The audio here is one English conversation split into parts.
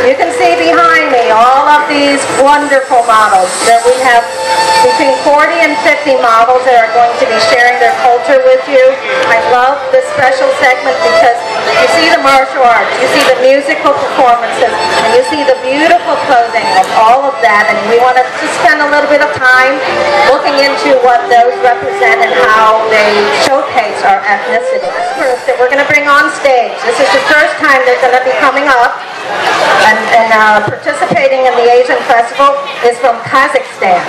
You can see behind me all of these wonderful models that we have, between 40 and 50 models that are going to be sharing their culture with you. I love this special segment because you see the martial arts, you see the musical performances, and you see the beautiful clothing of all of that, and we want to just spend a little bit of time looking into what those represent and how they showcase our ethnicity. This group that we're going to bring on stage, this is the first time they're going to be coming up and participating in the Asian Festival, is from Kazakhstan.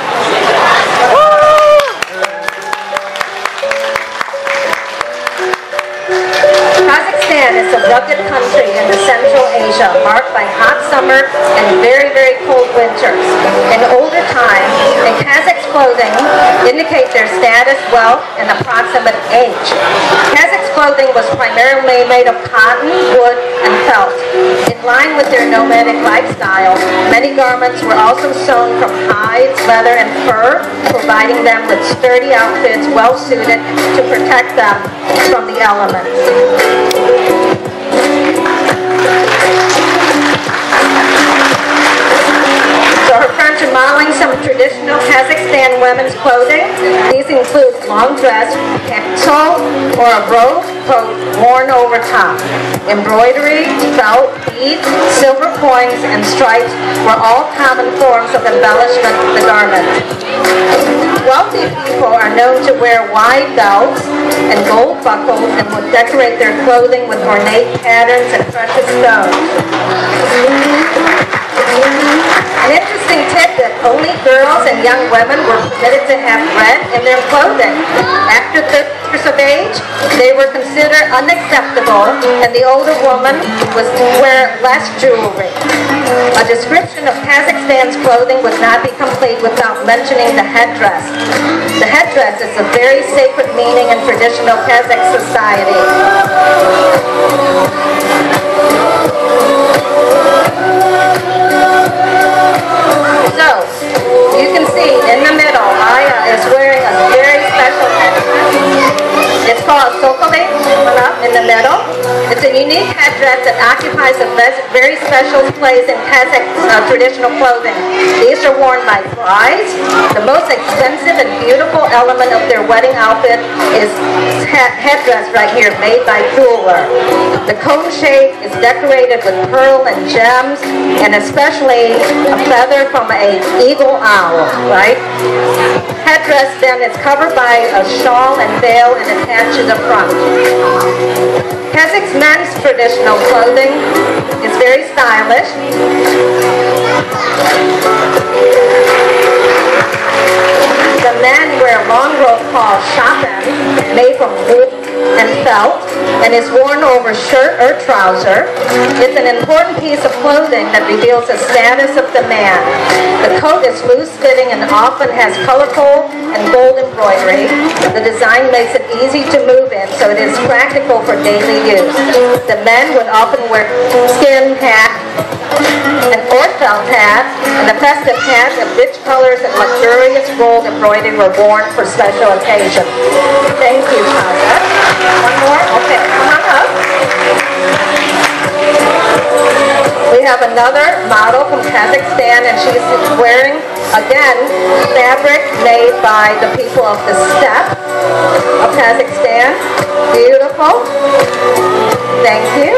Kazakhstan is a rugged country in the Central Asia, marked by hot summer and very, very cold winters. In older times, the Kazakhs' clothing indicate their status, wealth, and approximate age. Kazakhs' clothing was primarily made of cotton, wood, and felt. In line with their nomadic lifestyle, many garments were also sewn from hides, leather, and fur, providing them with sturdy outfits well suited to protect them from the elements. So her friends are modeling some traditional Kazakhstan women's clothing. These include long dress, kepsol, or a robe coat worn over top. Embroidery, felt, beads, silver coins, and stripes were all common forms of embellishment of the garment. Wealthy people are known to wear wide belts and gold buckles and would decorate their clothing with ornate patterns and precious stones. An interesting tidbit, only girls and young women were permitted to have red in their clothing. After 30 years of age, they were considered unacceptable, and the older woman was to wear less jewelry. A description of Kazakhstan's clothing would not be complete without mentioning the headdress. The headdress is a very sacred meaning in traditional Kazakh society. So, you can see in the middle, Maya is wearing a very special headdress. It's called Sokole, up in the middle. It's a unique headdress that occupies a very special place in Kazakh traditional clothing. These are worn by brides. The most expensive and beautiful element of their wedding outfit is headdress right here, made by jeweler. The cone shape is decorated with pearl and gems, and especially a feather from an eagle owl, right? Headdress then is covered by a shawl and veil and attached to the front. Kazakhs' men's traditional clothing is very stylish. The men wear a long robe called shapan, made from wool and felt, and is worn over shirt or trouser. It's an important piece of clothing that reveals the status of the man. The coat is loose-fitting and often has colorful and gold embroidery. The design makes it easy to move in, so it is practical for daily use. The men would often wear skin hat, an felt hat, and a festive hat of rich colors and luxurious gold embroidery were worn for special occasions. Thank you, Kaza. One more? Okay, come on up. We have another model from Kazakhstan, and she's wearing, again, fabric made by the people of the steppe of Kazakhstan. Beautiful. Thank you.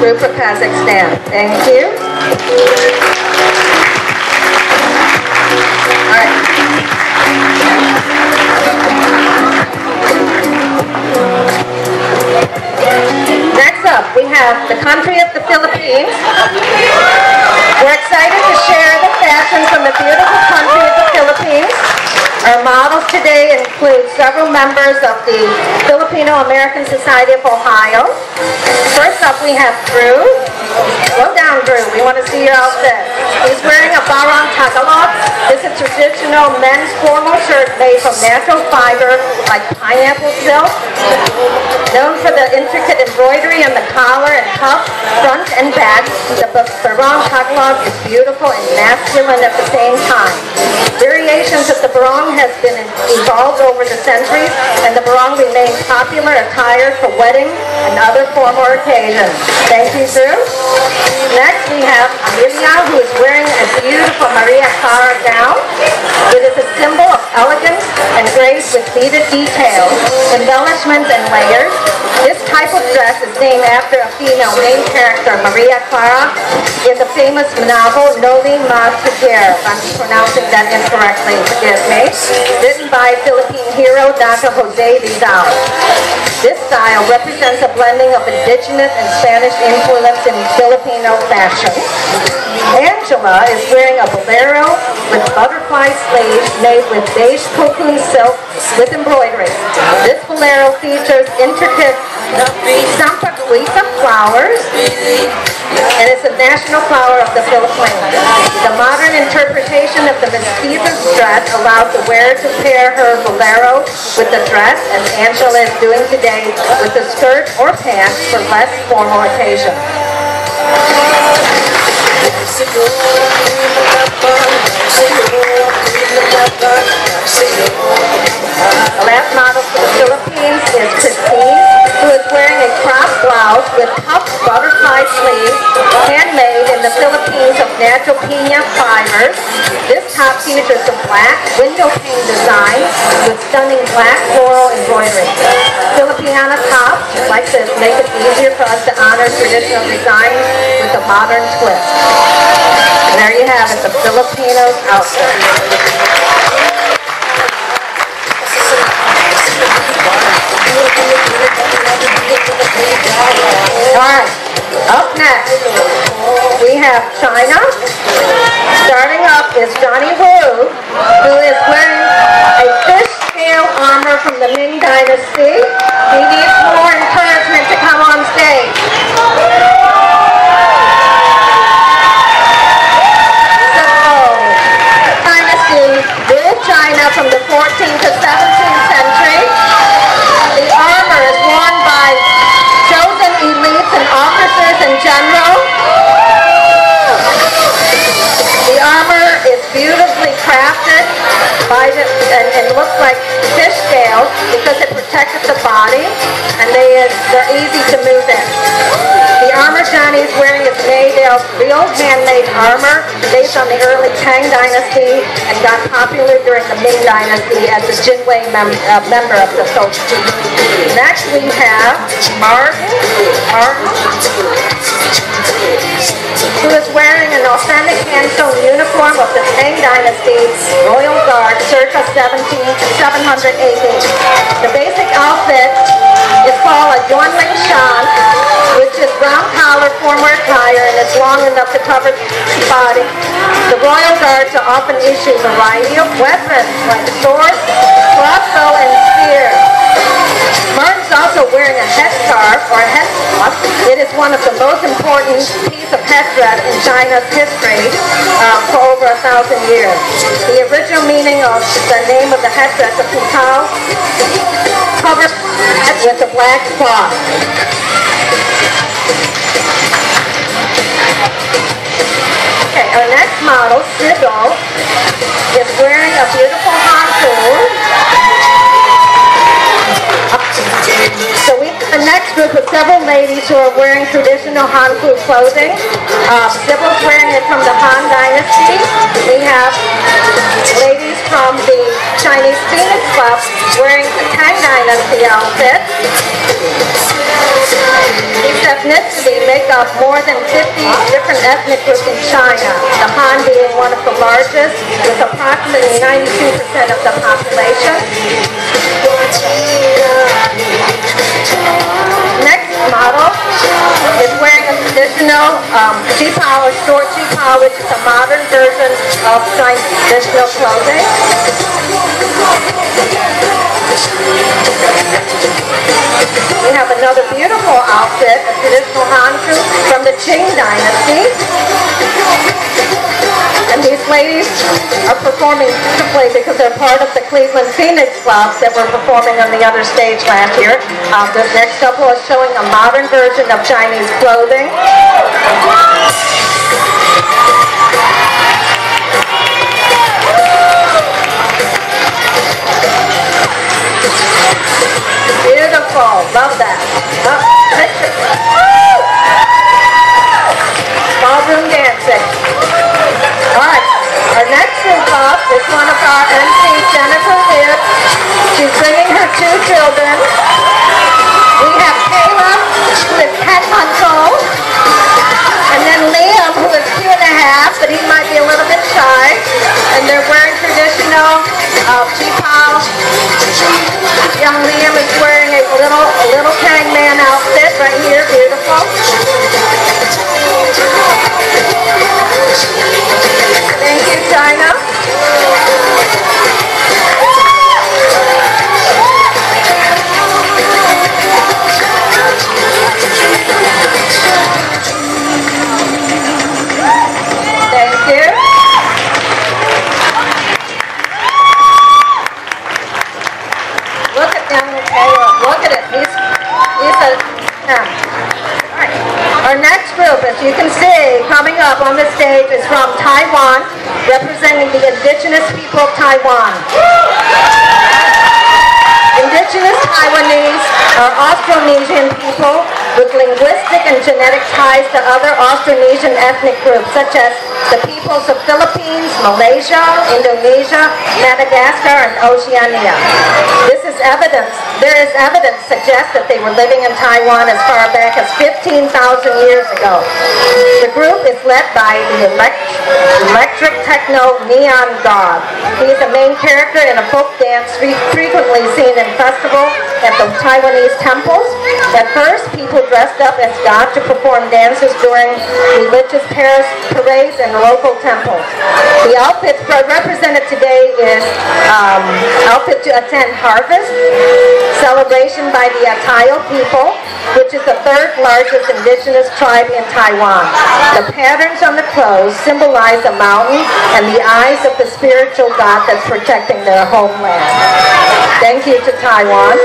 Group for Kazakhstan. Thank you. All right. Next up, we have the country of the Philippines. We're excited to share the fashion from the beautiful country of the Philippines. Our models today include several members of the Filipino-American Society of Ohio. First up, we have Drew. Go down, Drew. We want to see your outfit. He's wearing a Barong Tagalog traditional men's formal shirt made from natural fiber like pineapple silk. Known for the intricate embroidery on the collar and cuff, front and back, the barong tagalog is beautiful and masculine at the same time. Variations of the barong has been evolved over the centuries, and the barong remains popular attire for wedding and other formal occasions. Thank you, Drew. Next we have Amelia, who is wearing a beautiful Maria Clara gown. It is a symbol of elegance and grace with beaded details, embellishments, and layers. This type of dress is named after a female main character, Maria Clara, in the famous novel Noli Me Tangere. I'm pronouncing that incorrectly, forgive me. Written by Philippine hero Dr. Jose Rizal. This style represents a blending of indigenous and Spanish influence in Filipino fashion. Angela is wearing a bolero with butterfly sleeves made with beige cocoon silk with embroidery. This bolero features intricate sampaguita flowers, and it's a national flower of the Philippines. The modern interpretation of the mestiza's dress allows the wearer to pair her bolero with the dress, as Angela is doing today, with a skirt or pants for less formal occasions. The last model for the Philippines is Christine, who is wearing a crop blouse with puffed butterfly sleeves, handmade in the Philippines of natural piña fibers. This top features a black window pane design with stunning black floral embroidery. Filipina tops like this make it easier for us to honor traditional design with a modern twist. And there you have it, the Filipinos outfit. Alright, up next, we have China. Starting up is Johnny Wu, who is wearing a fish scale armor from the Ming Dynasty. He needs more encouragement to come on stage. China from the 14th to 17th century. The armor is worn by chosen elites and officers in general. The armor is beautifully crafted and looks like fish scales because it protected the body, and they're easy to move in. The armor Johnny is wearing is made of real handmade armor based on the early Tang Dynasty and got popular during the Ming Dynasty as a Jinwei member of the social. Next we have Martin, who is wearing an authentic hand-sewn uniform of the Tang Dynasty Royal Guard circa 700 AD. The basic outfit is called a Yuanling Shan, which is round collar formal attire and is long enough to cover the body. The Royal Guards are often issued a variety of weapons like swords, crossbow, and spears. Martin's also wearing a headscarf or a headcloth. It is one of the most important pieces of headdress in China's history for over 1,000 years. The original meaning of the name of the headdress of Putao, covered with a black cloth. Okay, our next model, Sibyl, is wearing a beautiful hanfu. So we have the next group of several ladies who are wearing traditional hanfu clothing. Sibyl's wearing it from the Han Dynasty. We have ladies from the Chinese Phoenix Club wearing the Tang Dynasty outfit. These ethnicity make up more than 50 different ethnic groups in China, the Han being one of the largest with approximately 92% of the population. Next model is wearing a traditional qipao, or short qipao, which is a modern version of Chinese traditional clothing. We have another beautiful outfit, a traditional hanfu from the Qing Dynasty. And These ladies are performing beautifully because they're part of the Cleveland Phoenix Club that were performing on the other stage last year. This next couple is showing a modern version of Chinese clothing. Beautiful, love that. Ballroom dancing. All right, our next group up is one of our MCs, Jennifer Hibbs. She's bringing her 2 children. We have Caleb, who is 10 months old, and then Liam, who is 2.5, but he might be a little bit shy. And they're wearing traditional Qipao. Young Liam is wearing a little hangman outfit right here, beautiful. Thank you, China. Thank you. Look at young Caleb. Look at it. He's a Alright. Our next group, as you can see, coming up on the stage is from Taiwan, representing the indigenous people of Taiwan. Indigenous Taiwanese are Austronesian people with linguistic and genetic ties to other Austronesian ethnic groups, such as the peoples of Philippines, Malaysia, Indonesia, Madagascar, and Oceania. There is evidence suggests that they were living in Taiwan as far back as 15,000 years ago. The group is led by the electric techno neon god. He is the main character in a folk dance frequently seen in festivals at the Taiwanese temples. At first, people dressed up as gods to perform dances during religious parades and local temples. The outfits represented today is outfit to attend harvest, celebration by the Atayal people, which is the 3rd largest indigenous tribe in Taiwan. The patterns on the clothes symbolize the mountain and the eyes of the spiritual god that's protecting their homeland. Thank you to Taiwan.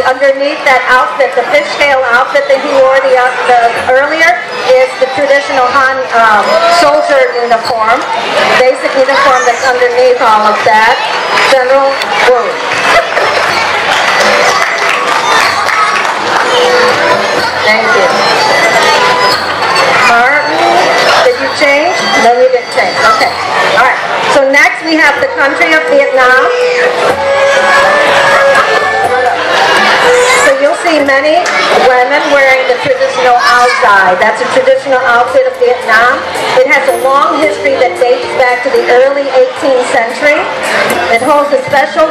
Underneath that outfit, the fishtail outfit that he wore earlier, is the traditional Han soldier uniform. Basic uniform that's underneath all of that. General Wu. Thank you. Martin, did you change? No, you didn't change. Okay. All right. So next we have the country of Vietnam. So you'll see many women wearing the traditional áo dài. That's a traditional outfit of Vietnam. It has a long history that dates back to the early 18th century. It holds a special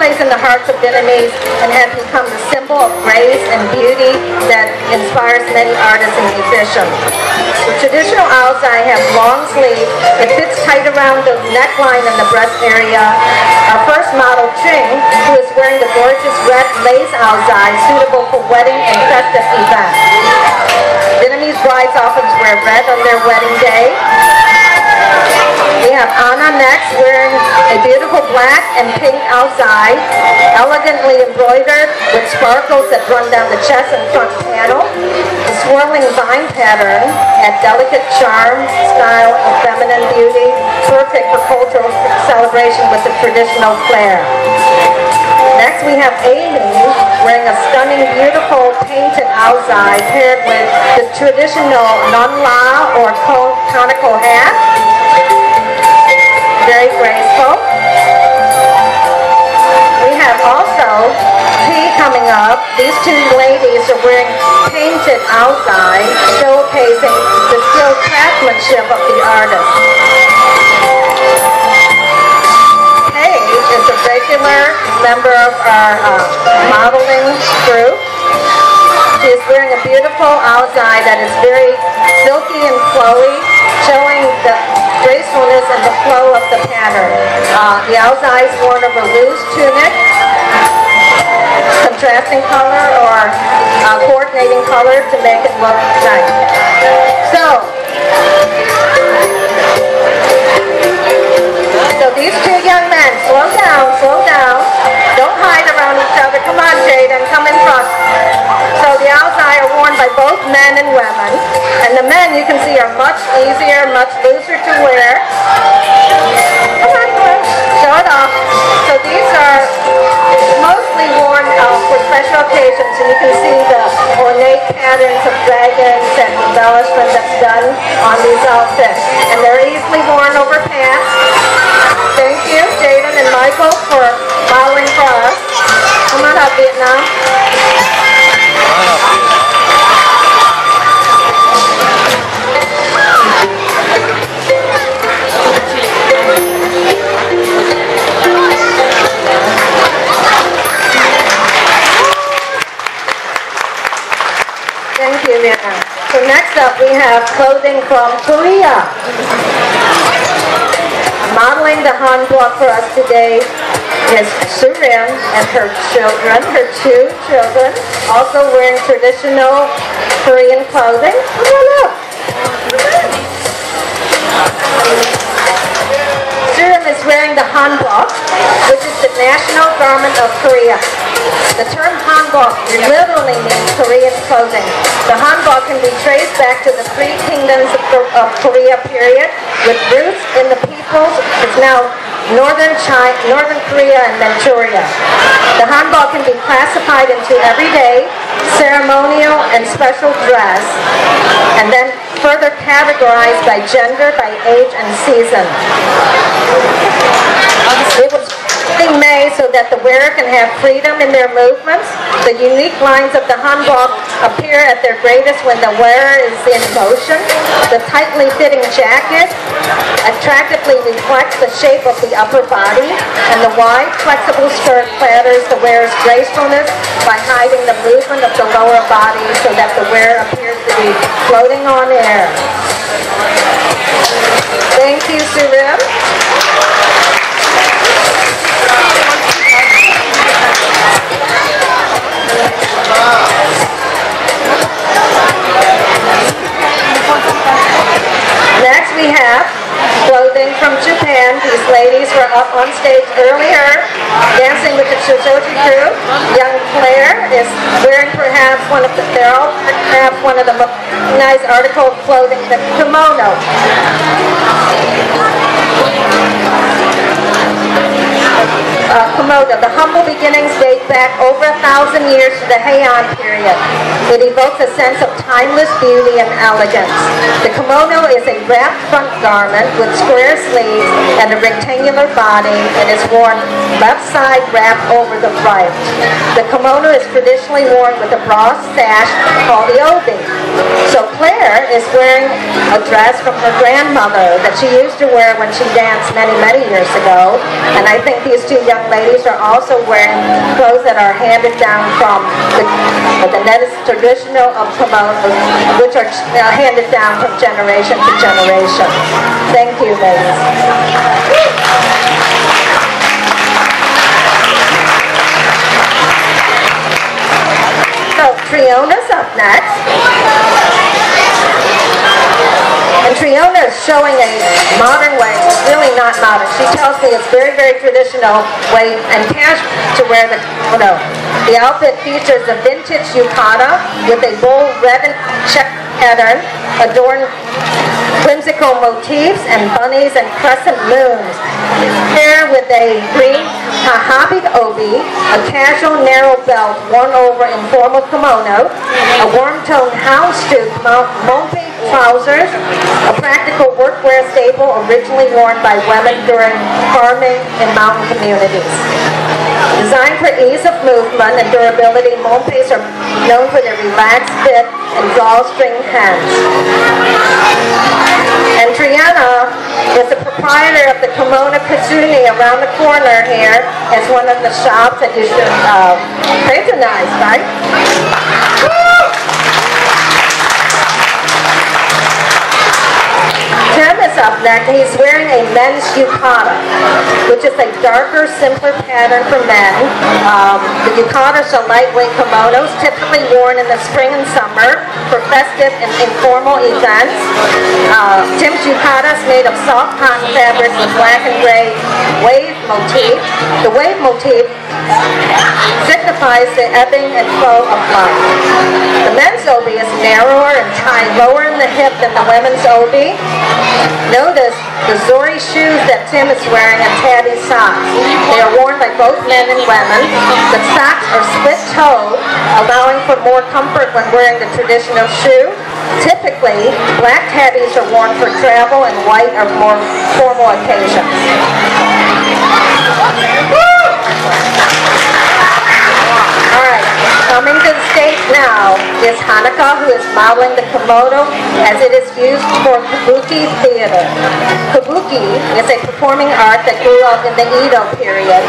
place in the hearts of Vietnamese and has become the symbol of grace and beauty that inspires many artists and musicians. The traditional áo dài has long sleeves. It fits tight around the neckline and the breast area. Our first model, Ching, who is wearing the gorgeous red lace áo dài suitable for wedding and festive events. Vietnamese brides often wear red on their wedding day. We have Anna next, wearing a beautiful black and pink áo dài, elegantly embroidered with sparkles that run down the chest and front panel. The swirling vine pattern had delicate charm, style of feminine beauty, perfect for cultural celebration with the traditional flair. Next we have Amy wearing a stunning, beautiful painted áo dài paired with the traditional non la or conical hat. Very graceful. We have also tea coming up. These two ladies are wearing painted aozai, showcasing the skilled craftsmanship of the artist. Paige is a regular member of our modeling group. She is wearing a beautiful aozai that is very silky and flowy, showing the gracefulness and the flow of the pattern. The aozai is worn over a loose tunic, contrasting color or coordinating color to make it look nice. So these two young men, slow down, don't hide around each other. Come on, Jaden, come in front. So the aozai are worn by both men and women, and the men you can see are much easier, much looser to wear. Come on, show it off. So these are mostly worn for special occasions, and you can see the ornate patterns of dragons and embellishment that's done on these outfits. And they're easily worn over pants. Thank you, Jaden and Michael, for modeling for us. Come on up, Vietnam. Thank you, Vietnam. So next up we have clothing from Korea. Modeling the hanbok for us today is Surim and her children, her two children, also wearing traditional Korean clothing. Come on up. Surim is wearing the hanbok, which is the national garment of Korea. The term hanbok literally means Korean clothing. The hanbok can be traced back to the three kingdoms of Korea period, with roots in the peoples. It's now northern Korea and Manchuria. The hanbok can be classified into everyday, ceremonial, and special dress, and then further categorized by gender, by age, and season. It was made so that the wearer can have freedom in their movements. The unique lines of the hanbok appear at their greatest when the wearer is in motion. The tightly fitting jacket attractively reflects the shape of the upper body, and the wide, flexible skirt flatters the wearer's gracefulness by hiding the movement of the lower body so that the wearer appears to be floating on air. Thank you, Surim. Next we have clothing from Japan. These ladies were up on stage earlier dancing with the Shosoji crew. Young Claire is wearing perhaps one of the most nice article of clothing, the kimono. Kimono. The humble beginnings date back over 1,000 years to the Heian period. It evokes a sense of timeless beauty and elegance. The kimono is a wrapped front garment with square sleeves and a rectangular body, and is worn left side wrapped over the right. The kimono is traditionally worn with a broad sash called the obi. So Claire is wearing a dress from her grandmother that she used to wear when she danced many, many years ago. And I think these two young ladies are also wearing clothes that are handed down from the traditional of kimonos, which are handed down from generation to generation. Thank you, ladies. So Triona's up next. And Triona is showing a modern way, really not modern. She tells me it's very, very traditional way and casual to wear the kimono. The outfit features a vintage yukata with a bold red and check pattern, adorned whimsical motifs and bunnies and crescent moons. Paired with a green hahabi obi, a casual narrow belt worn over informal kimono, a warm-toned houndstooth mompi trousers, a practical workwear staple originally worn by women during farming in mountain communities. Designed for ease of movement and durability, Mompes are known for their relaxed fit and drawstring hands. And Triana is the proprietor of the Kimono Kazuni around the corner here as one of the shops that you should patronize, right? Tim is up next. He's wearing a men's yukata, which is a darker, simpler pattern for men. The yukatas are lightweight kimonos, typically worn in the spring and summer for festive and informal events. Tim's yukata is made of soft cotton fabric with black and gray wave motif. The wave motif signifies the ebbing and flow of life. The men's obi is narrower and tied lower in the hip than the women's obi. Notice the Zori shoes that Tim is wearing and Tabby socks. They are worn by both men and women. The socks are split-toed, allowing for more comfort when wearing the traditional shoe. Typically, black tabbies are worn for travel and white are more formal occasions. Alright, coming to the stage now is Hanaka, who is modeling the kimono as it is used for kabuki theater. Kabuki is a performing art that grew up in the Edo period.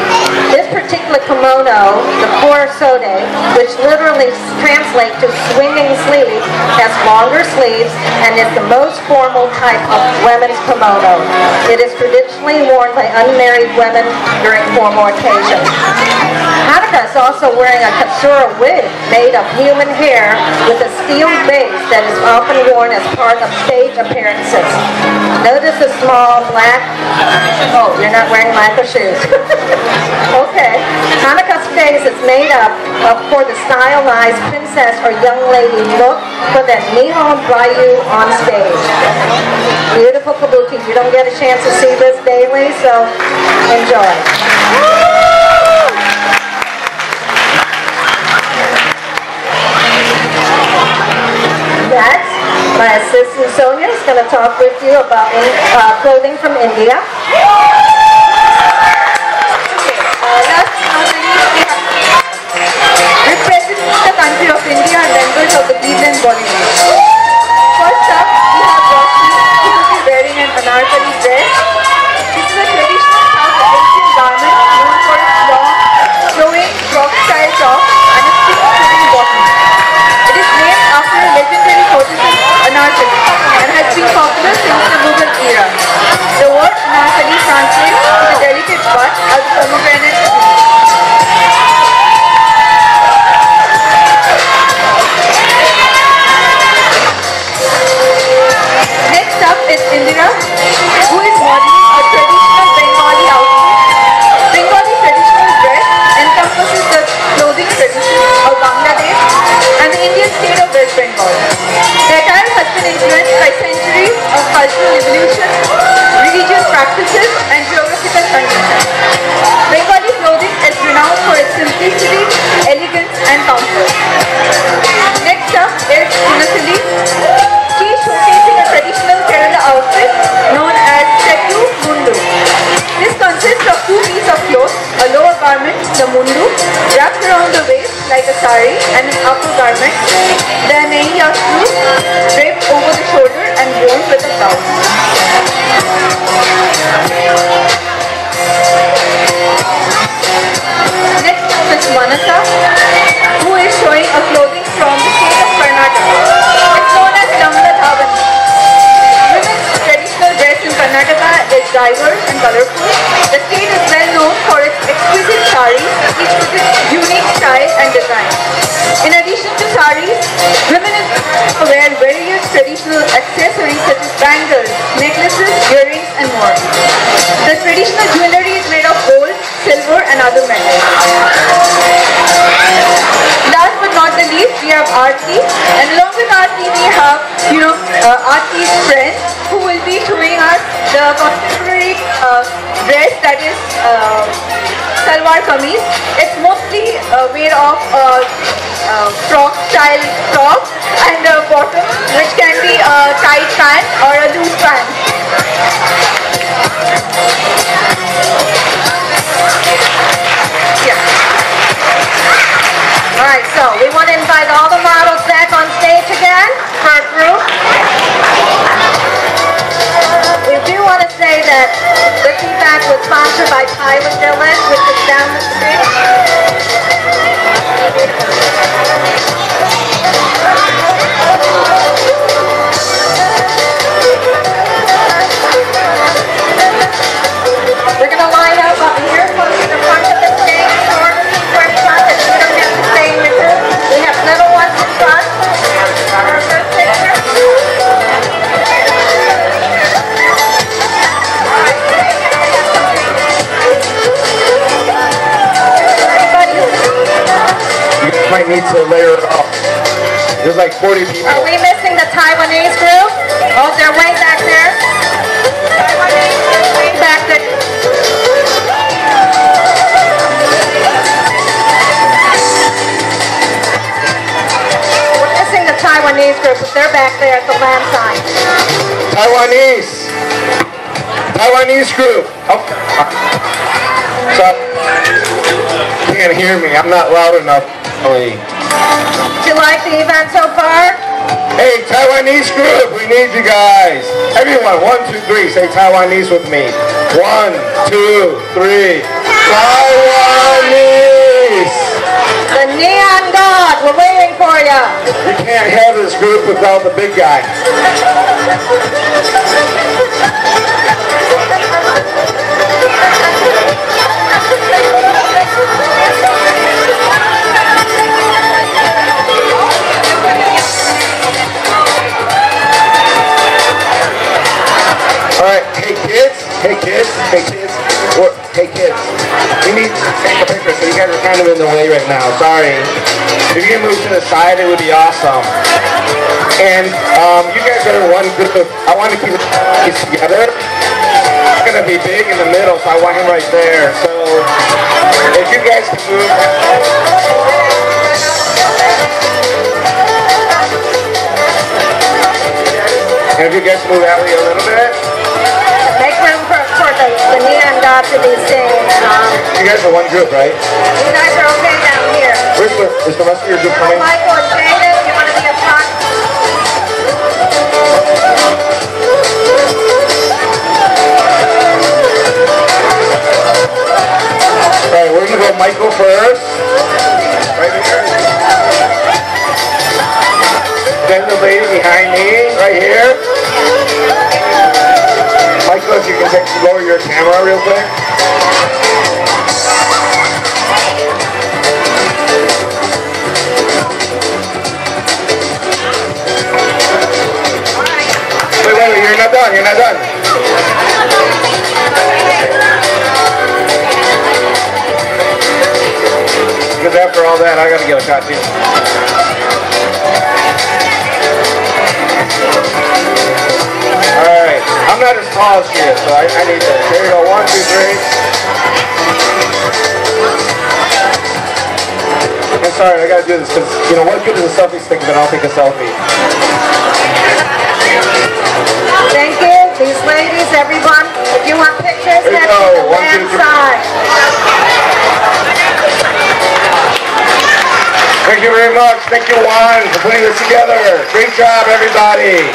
This particular kimono, the furisode, which literally translates to swinging sleeve, has longer sleeves and is the most formal type of women's kimono. It is traditionally worn by unmarried women during formal occasions. Hanaka is also wearing a katsura wig made of human hair with a steel base that is often worn as part of stage appearances. Notice the small black, oh, you're not wearing Michael shoes. Okay. Hanaka's face is made up for the stylized princess or young lady look for that Nihon Ryu on stage. Beautiful kabuki. You don't get a chance to see this daily, so enjoy. Next, my assistant Sonia is going to talk with you about clothing from India. Representing the country of India are members of the Cleveland Bollywood. First up, we have Roshni, who will be wearing an anarkali dress. This is a traditional South Asian garment known for its long, flowing, frock-style top and its thick-fitting bottom. It is named after a legendary courtesan, Anarkali, and has been popular since the Mughal era. The word Anarkali translates to the delicate butt of the pomegranate tree. Next up is Indira, who is modeling a traditional Bengali outfit. Bengali traditional dress encompasses the clothing tradition of Bangladesh and the Indian state of West Bengal. The attire has been influenced by centuries of cultural evolution, religious practices, and geographical conditions. Bengali clothing is renowned for its simplicity, elegance, and comfort. Next up is Unasili. She is showcasing a traditional Kerala outfit known as Setu Mundu. This consists of two pieces of clothes, a lower garment, the mundu, wrapped around the waist like a sari, and an upper garment, the neiyasu, draped over the shoulder and worn with a blouse. Next up is Manasa, who is showing a clothing from the state of Karnataka. It's known as Langa Dhavani. Women's traditional dress in Karnataka is diverse and colorful. The state is well known for its exquisite saris, each with its unique style and design. In addition to saris, women wear various traditional accessories such as bangles, necklaces, earrings, and more. The traditional jewelry is made of gold, silver, and other metals. Last but not the least, we have Aarti, and along with Aarti, we have, Aarti's friends who will be showing us the contemporary dress that is salwar kameez. It's mostly made of frock-style top and a bottom, which can be a tight pant or a loose pant. Yeah. right, so we want to invite all the models back on stage again for a group. We do want to say that the feedback was sponsored by Tyler Village, which is down the street. We're going to line up here close to the front of the stage, or in front, and you don't have to stay in your group. We have little ones in front. Our first picture. You might need to layer it up. There's like 40 people. Are we missing the Taiwanese group? Oh, they're way back there. Taiwanese, way back there. We're missing the Taiwanese group, but they're back there at the land sign. Taiwanese group. Okay. So, you can't hear me. I'm not loud enough. Do you like the event so far? Hey, Taiwanese group, we need you guys. Everyone, 1, 2, 3, say Taiwanese with me. 1, 2, 3. Taiwanese! The Neon God, we're waiting for you. You can't have this group without the big guy. Alright, hey kids, we need to take a picture, so you guys are kind of in the way right now, sorry. If you can move to the side, it would be awesome. And you guys are one group. I want to keep it together. It's going to be big in the middle, so I want him right there. So if you guys can move. And if you guys move that way a little bit. Make room for the Neon God to be seen. You guys are one group, right? You guys are okay down here. Is the rest of your group coming? Michael and Jada, you want to be up front? Alright, we're going to go Michael first. Right here. Then the lady behind me, right here. Michael, if you can lower your camera real quick. Wait, you're not done, Because after all that, I gotta get a shot too. Alright, I'm not as tall as she is, so I need to. Here we go, 1, 2, 3. I'm sorry, I gotta do this because, you know, what good is a selfie stick if I don't take a selfie? Thank you. These ladies, everyone, if you want pictures, Here we head go. to the 1, 2, land 3. side. Thank you very much. Thank you, Juan, for putting this together. Great job, everybody.